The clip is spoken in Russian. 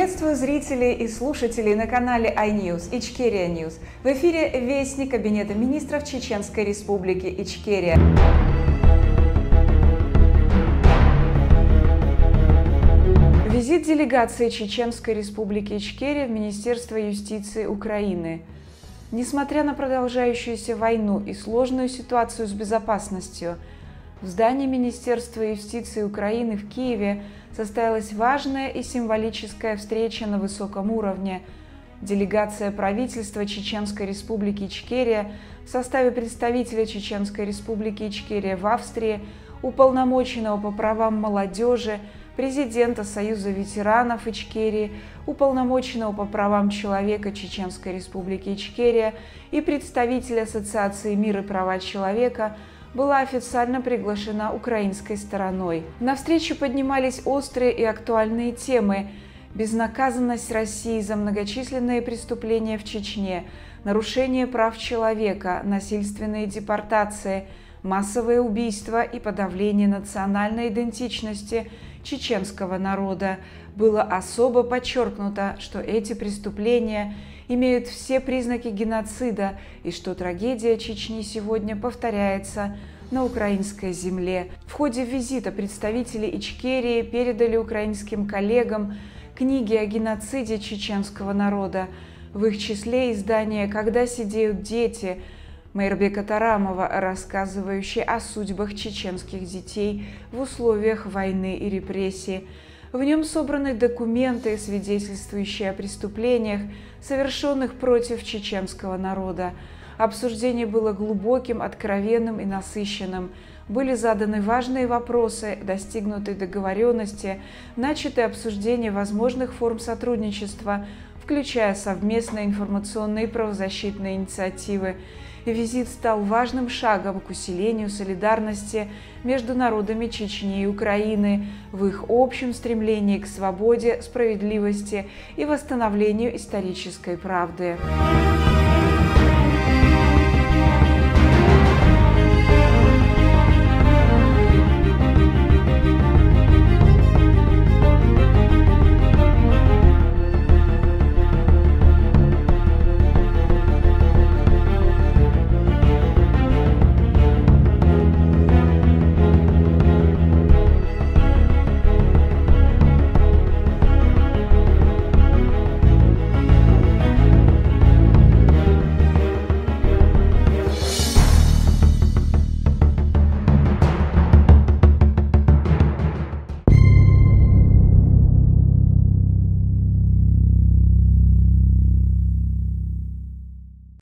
Приветствую зрителей и слушателей на канале iNews Ичкерия News. В эфире Вестник Кабинета министров Чеченской Республики Ичкерия. Визит делегации Чеченской Республики Ичкерия в Министерство юстиции Украины. Несмотря на продолжающуюся войну и сложную ситуацию с безопасностью, в здании Министерства юстиции Украины в Киеве состоялась важная и символическая встреча на высоком уровне. Делегация правительства Чеченской Республики Ичкерия в составе представителя Чеченской Республики Ичкерия в Австрии, уполномоченного по правам молодежи, президента Союза ветеранов Ичкерии, уполномоченного по правам человека Чеченской Республики Ичкерия и представителя Ассоциации «Мир и права человека» была официально приглашена украинской стороной. На встрече поднимались острые и актуальные темы: безнаказанность России за многочисленные преступления в Чечне, нарушение прав человека, насильственные депортации, массовые убийства и подавление национальной идентичности чеченского народа. Было особо подчеркнуто, что эти преступления имеют все признаки геноцида и что трагедия Чечни сегодня повторяется на украинской земле. В ходе визита представители Ичкерии передали украинским коллегам книги о геноциде чеченского народа, в их числе издание «Когда сидеют дети» Мейрбека Тарамова, рассказывающий о судьбах чеченских детей в условиях войны и репрессий. В нем собраны документы, свидетельствующие о преступлениях, совершенных против чеченского народа. Обсуждение было глубоким, откровенным и насыщенным. Были заданы важные вопросы, достигнуты договоренности, начаты обсуждение возможных форм сотрудничества, включая совместные информационные и правозащитные инициативы. Визит стал важным шагом к усилению солидарности между народами Чечни и Украины в их общем стремлении к свободе, справедливости и восстановлению исторической правды.